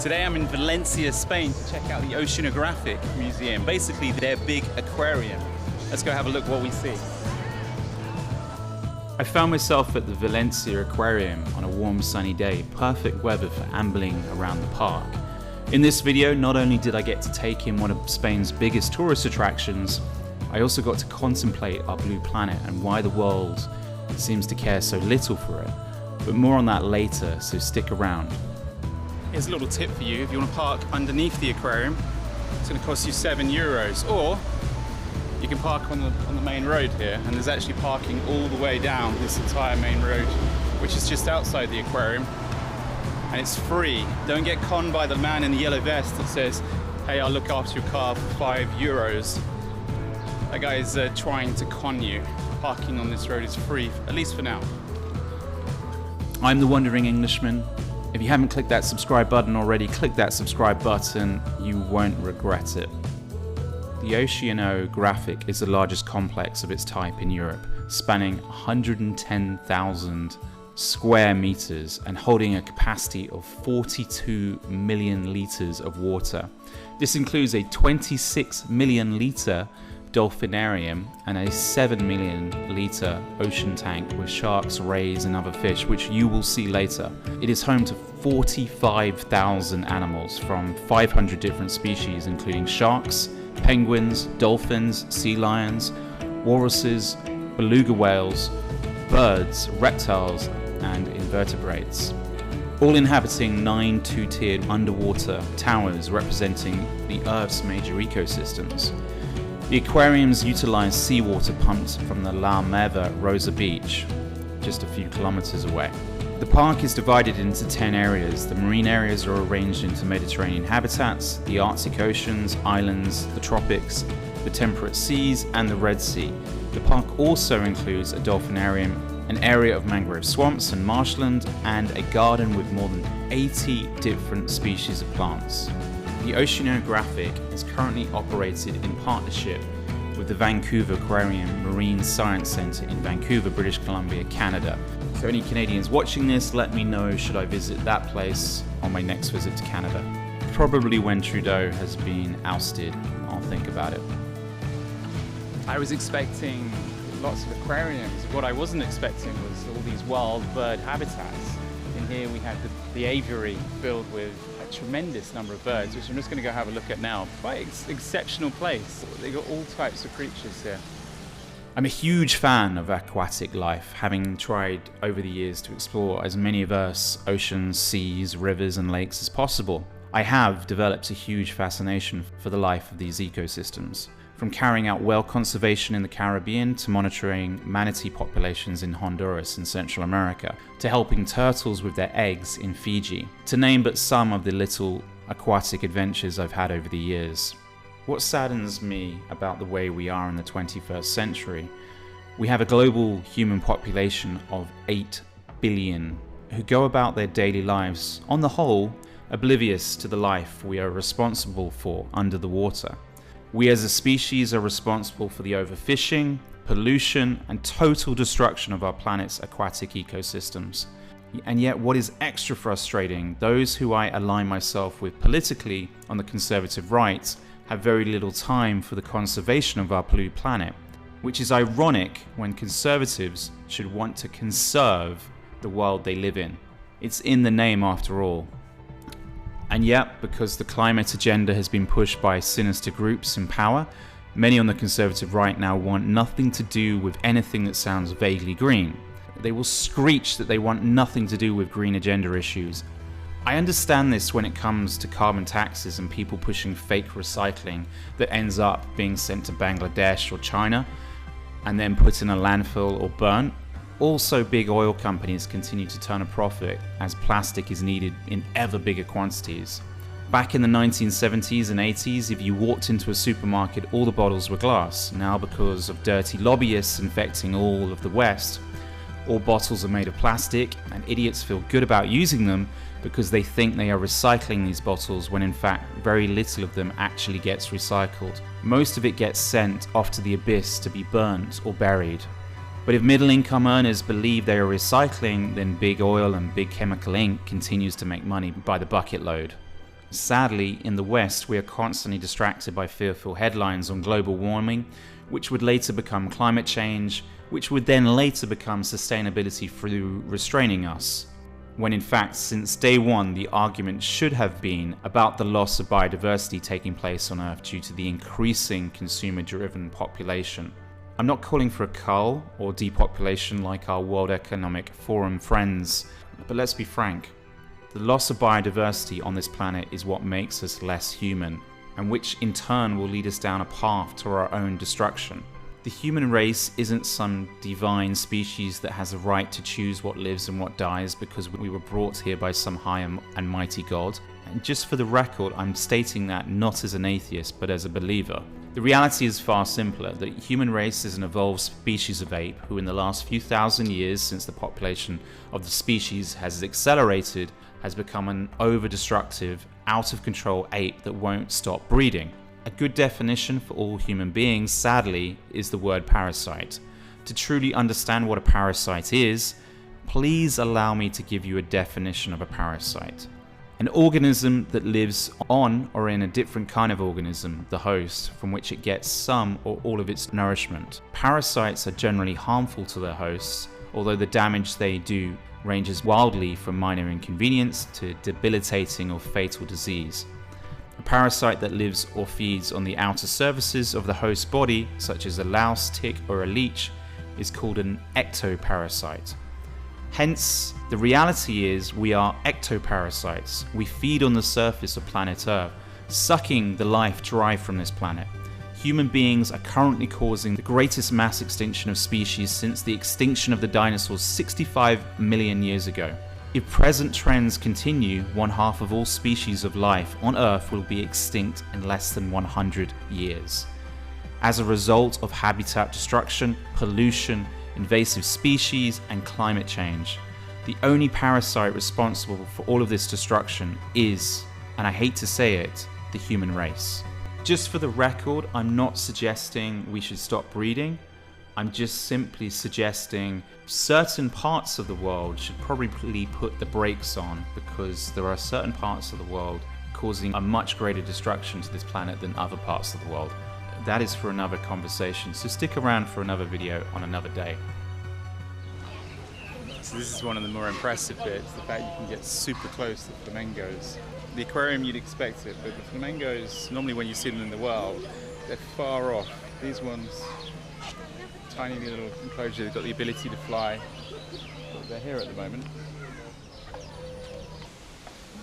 Today I'm in Valencia, Spain to check out the Oceanographic Museum, basically their big aquarium. Let's go have a look what we see. I found myself at the Valencia Aquarium on a warm sunny day, perfect weather for ambling around the park. In this video, not only did I get to take in one of Spain's biggest tourist attractions, I also got to contemplate our blue planet and why the world seems to care so little for it. But more on that later, so stick around. Here's a little tip for you: if you want to park underneath the aquarium, it's going to cost you €7, or you can park on the main road here, and there's actually parking all the way down this entire main road, which is just outside the aquarium, and it's free. Don't get conned by the man in the yellow vest that says, hey, I'll look after your car for €5. That guy is trying to con you. Parking on this road is free, at least for now. I'm the Wandering Englishman. If you haven't clicked that subscribe button already, click that subscribe button. You won't regret it. The Oceanographic is the largest complex of its type in Europe, spanning 110,000 square meters and holding a capacity of 42 million liters of water. This includes a 26 million liter dolphinarium and a 7 million liter ocean tank with sharks, rays and other fish, which you will see later. It is home to 45,000 animals from 500 different species, including sharks, penguins, dolphins, sea lions, walruses, beluga whales, birds, reptiles and invertebrates, all inhabiting 9 two-tiered underwater towers representing the Earth's major ecosystems. The aquariums utilize seawater pumped from the La Meva Rosa Beach, just a few kilometers away. The park is divided into 10 areas. The marine areas are arranged into Mediterranean habitats, the Arctic oceans, islands, the tropics, the temperate seas, and the Red Sea. The park also includes a dolphinarium, an area of mangrove swamps and marshland, and a garden with more than 80 different species of plants. The Oceanographic is currently operated in partnership with the Vancouver Aquarium Marine Science Centre in Vancouver, British Columbia, Canada. So any Canadians watching this, let me know, should I visit that place on my next visit to Canada? Probably when Trudeau has been ousted, I'll think about it. I was expecting lots of aquariums. What I wasn't expecting was all these wild bird habitats. In here we have the aviary filled with a tremendous number of birds, which I'm just going to go have a look at now. Quite exceptional place. They've got all types of creatures here. I'm a huge fan of aquatic life, having tried over the years to explore as many of Earth's oceans, seas, rivers and lakes as possible. I have developed a huge fascination for the life of these ecosystems. From carrying out whale conservation in the Caribbean to monitoring manatee populations in Honduras and Central America, to helping turtles with their eggs in Fiji, to name but some of the little aquatic adventures I've had over the years. What saddens me about the way we are in the 21st century, we have a global human population of 8 billion who go about their daily lives, on the whole, oblivious to the life we are responsible for under the water. We as a species are responsible for the overfishing, pollution, and total destruction of our planet's aquatic ecosystems. And yet what is extra frustrating, those who I align myself with politically on the conservative right have very little time for the conservation of our blue planet, which is ironic when conservatives should want to conserve the world they live in. It's in the name after all. And yet, because the climate agenda has been pushed by sinister groups in power, many on the conservative right now want nothing to do with anything that sounds vaguely green. They will screech that they want nothing to do with green agenda issues. I understand this when it comes to carbon taxes and people pushing fake recycling that ends up being sent to Bangladesh or China and then put in a landfill or burnt. Also, big oil companies continue to turn a profit as plastic is needed in ever bigger quantities. Back in the 1970s and 80s, if you walked into a supermarket, all the bottles were glass. Now, because of dirty lobbyists infecting all of the West, all bottles are made of plastic, and idiots feel good about using them because they think they are recycling these bottles when in fact very little of them actually gets recycled. Most of it gets sent off to the abyss to be burnt or buried. But if middle-income earners believe they are recycling, then big oil and big chemical ink continues to make money by the bucket load. Sadly, in the West, we are constantly distracted by fearful headlines on global warming, which would later become climate change, which would then later become sustainability through restraining us. When in fact, since day one, the argument should have been about the loss of biodiversity taking place on Earth due to the increasing consumer-driven population. I'm not calling for a cull or depopulation like our World Economic Forum friends, but let's be frank. The loss of biodiversity on this planet is what makes us less human, and which in turn will lead us down a path to our own destruction. The human race isn't some divine species that has a right to choose what lives and what dies because we were brought here by some high and mighty God. And just for the record, I'm stating that not as an atheist, but as a believer. The reality is far simpler. The human race is an evolved species of ape who in the last few thousand years, since the population of the species has accelerated, has become an over-destructive, out-of-control ape that won't stop breeding. A good definition for all human beings, sadly, is the word parasite. To truly understand what a parasite is, please allow me to give you a definition of a parasite. An organism that lives on or in a different kind of organism, the host, from which it gets some or all of its nourishment. Parasites are generally harmful to their hosts, although the damage they do ranges wildly from minor inconvenience to debilitating or fatal disease. A parasite that lives or feeds on the outer surfaces of the host body, such as a louse, tick, or a leech, is called an ectoparasite. Hence, the reality is we are ectoparasites. We feed on the surface of planet Earth, sucking the life derived from this planet. Human beings are currently causing the greatest mass extinction of species since the extinction of the dinosaurs 65 million years ago. If present trends continue, 1/2 of all species of life on Earth will be extinct in less than 100 years. As a result of habitat destruction, pollution, invasive species, and climate change. The only parasite responsible for all of this destruction is, and I hate to say it, the human race. Just for the record, I'm not suggesting we should stop breeding. I'm just simply suggesting certain parts of the world should probably put the brakes on, because there are certain parts of the world causing a much greater destruction to this planet than other parts of the world. That is for another conversation, so stick around for another video on another day. So this is one of the more impressive bits, the fact you can get super close to flamingos. The aquarium you'd expect it, but the flamingos, normally when you see them in the wild, they're far off. These ones, tiny little enclosure, they've got the ability to fly, but they're here at the moment.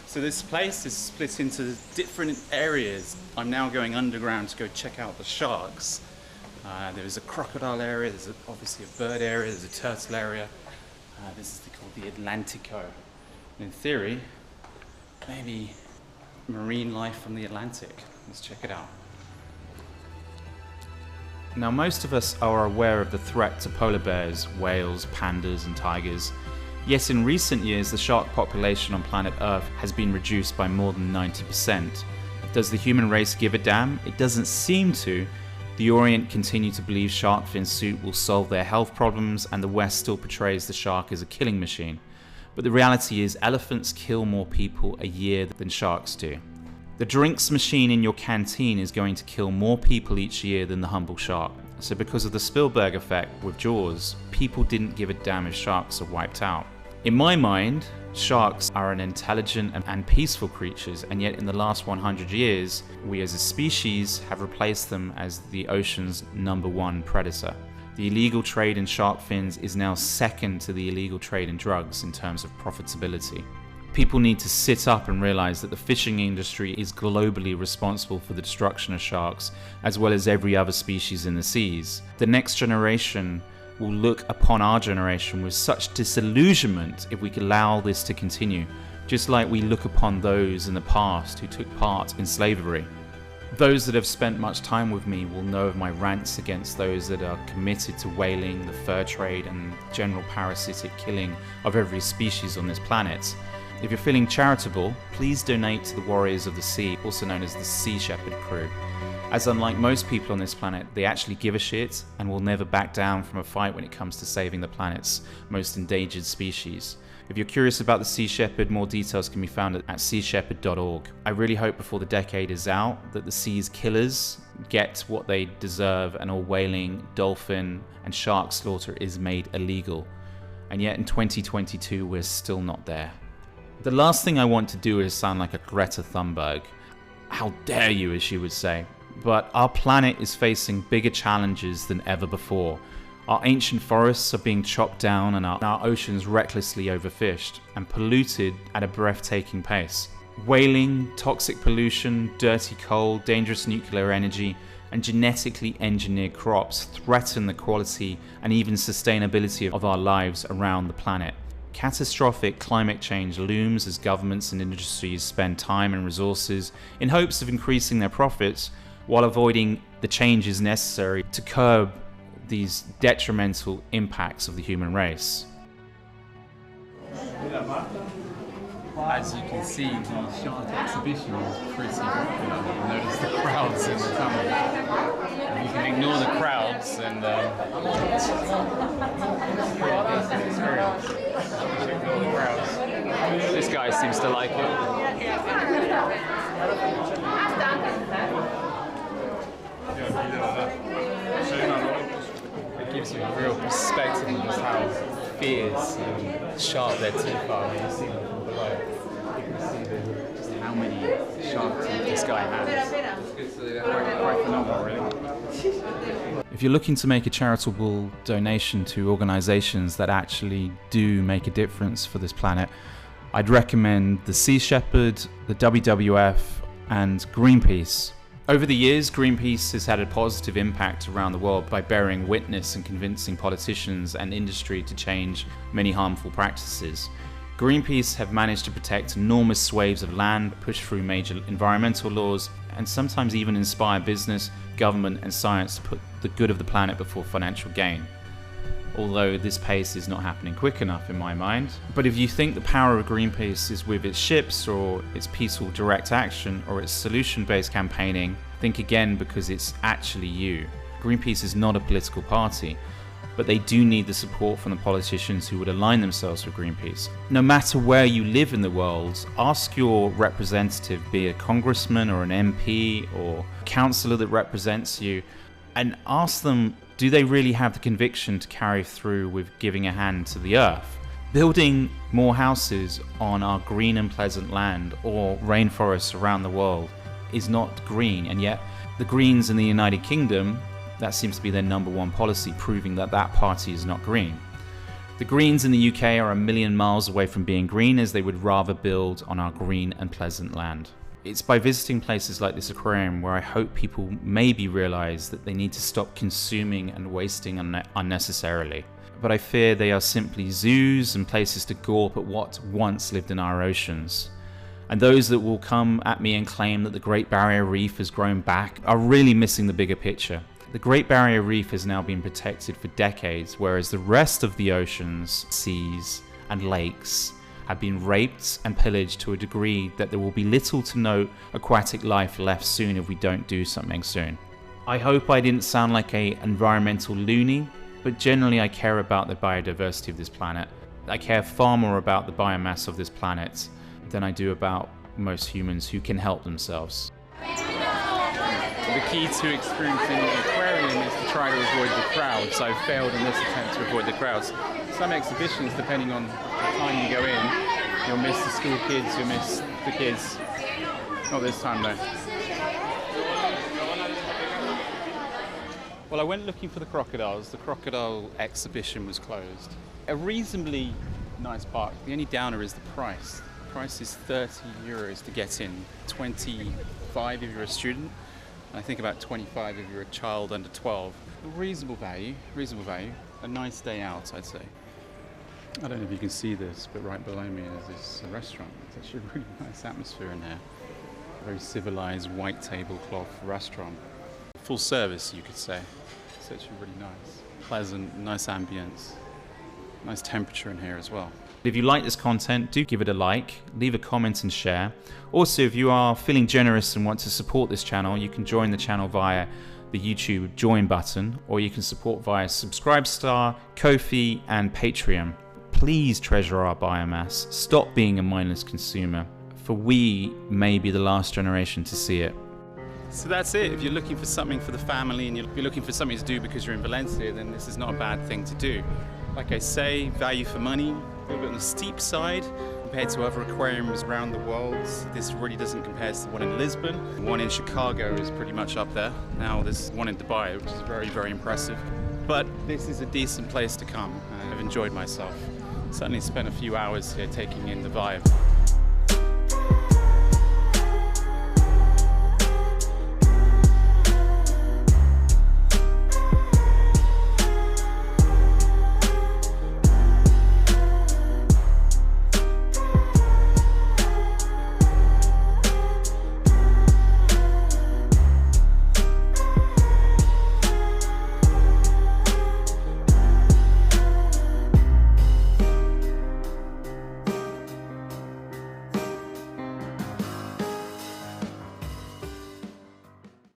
So this place is split into different areas. I'm now going underground to go check out the sharks. There's a crocodile area, there's obviously a bird area, there's a turtle area. This is called the Atlantico. And in theory, maybe marine life from the Atlantic. Let's check it out. Now, most of us are aware of the threat to polar bears, whales, pandas, and tigers. Yet in recent years, the shark population on planet Earth has been reduced by more than 90%. Does the human race give a damn? It doesn't seem to. The Orient continue to believe shark fin soup will solve their health problems, and the West still portrays the shark as a killing machine. But the reality is elephants kill more people a year than sharks do. The drinks machine in your canteen is going to kill more people each year than the humble shark. So because of the Spielberg effect with Jaws, people didn't give a damn if sharks are wiped out. In my mind, sharks are an intelligent and peaceful creatures, and yet in the last 100 years, we as a species have replaced them as the ocean's #1 predator. The illegal trade in shark fins is now second to the illegal trade in drugs in terms of profitability. People need to sit up and realize that the fishing industry is globally responsible for the destruction of sharks, as well as every other species in the seas. The next generation will look upon our generation with such disillusionment if we allow this to continue, just like we look upon those in the past who took part in slavery. Those that have spent much time with me will know of my rants against those that are committed to whaling, the fur trade, and general parasitic killing of every species on this planet. If you're feeling charitable, please donate to the Warriors of the Sea, also known as the Sea Shepherd crew. As unlike most people on this planet, they actually give a shit and will never back down from a fight when it comes to saving the planet's most endangered species. If you're curious about the sea shepherd, more details can be found at seashepherd.org. I really hope before the decade is out that the sea's killers get what they deserve and all whaling, dolphin and shark slaughter is made illegal. And yet in 2022 we're still not there. The last thing I want to do is sound like a Greta Thunberg. How dare you, as she would say. But our planet is facing bigger challenges than ever before. Our ancient forests are being chopped down and our oceans recklessly overfished and polluted at a breathtaking pace. Whaling, toxic pollution, dirty coal, dangerous nuclear energy, and genetically engineered crops threaten the quality and even sustainability of our lives around the planet. Catastrophic climate change looms as governments and industries spend time and resources in hopes of increasing their profits while avoiding the changes necessary to curb these detrimental impacts of the human race. As you can see, the shark exhibition is pretty popular. Notice the crowds in the tunnel. You can ignore the crowds and it's a pretty decent experience. Ignore the crowds. This guy seems to like it. It gives you a real perspective of just how fierce and sharp their teeth are when you see them from below. You can see just how many sharp teeth this guy has. Quite phenomenal, really. If you're looking to make a charitable donation to organisations that actually do make a difference for this planet, I'd recommend the Sea Shepherd, the WWF and Greenpeace. Over the years, Greenpeace has had a positive impact around the world by bearing witness and convincing politicians and industry to change many harmful practices. Greenpeace have managed to protect enormous swathes of land, push through major environmental laws, and sometimes even inspire business, government and science to put the good of the planet before financial gain. Although this pace is not happening quick enough in my mind. But if you think the power of Greenpeace is with its ships or its peaceful direct action or its solution-based campaigning, think again, because it's actually you. Greenpeace is not a political party, but they do need the support from the politicians who would align themselves with Greenpeace. No matter where you live in the world, ask your representative, be it a congressman or an MP or a councillor that represents you, and ask them, do they really have the conviction to carry through with giving a hand to the earth? Building more houses on our green and pleasant land or rainforests around the world is not green, and yet the Greens in the United Kingdom, that seems to be their number one policy, proving that that party is not green. The Greens in the UK are a million miles away from being green, as they would rather build on our green and pleasant land. It's by visiting places like this aquarium where I hope people maybe realise that they need to stop consuming and wasting unnecessarily. But I fear they are simply zoos and places to gawp at what once lived in our oceans. And those that will come at me and claim that the Great Barrier Reef has grown back are really missing the bigger picture. The Great Barrier Reef has now been protected for decades, whereas the rest of the oceans, seas and lakes have been raped and pillaged to a degree that there will be little to no aquatic life left soon if we don't do something soon. I hope I didn't sound like an environmental loony, but generally I care about the biodiversity of this planet. I care far more about the biomass of this planet than I do about most humans who can help themselves. The key to experiencing the aquarium is to try to avoid the crowds. I've failed in this attempt to avoid the crowds. Some exhibitions, depending on the time you go in, you'll miss the school kids, you'll miss the kids. Not this time though. Well, I went looking for the crocodiles. The crocodile exhibition was closed. A reasonably nice park. The only downer is the price. The price is €30 to get in, 25 if you're a student. I think about 25 if you're a child under 12. Reasonable value. A nice day out, I'd say. I don't know if you can see this, but right below me is this restaurant. It's actually a really nice atmosphere in here. A very civilized white tablecloth restaurant. Full service, you could say. It's actually really nice. Pleasant, nice ambience. Nice temperature in here as well. If you like this content, do give it a like, leave a comment and share. Also, if you are feeling generous and want to support this channel, you can join the channel via the YouTube join button, or you can support via Subscribestar, Ko-fi and Patreon. please treasure our biomass, stop being a mindless consumer, for we may be the last generation to see it. So that's it. If you're looking for something for the family and you're looking for something to do because you're in Valencia, then this is not a bad thing to do. Like I say, value for money, a little bit on the steep side compared to other aquariums around the world. This really doesn't compare to the one in Lisbon. The one in Chicago is pretty much up there. Now there's one in Dubai, which is very, very impressive. But this is a decent place to come. I've enjoyed myself. Certainly spent a few hours here taking in the vibe.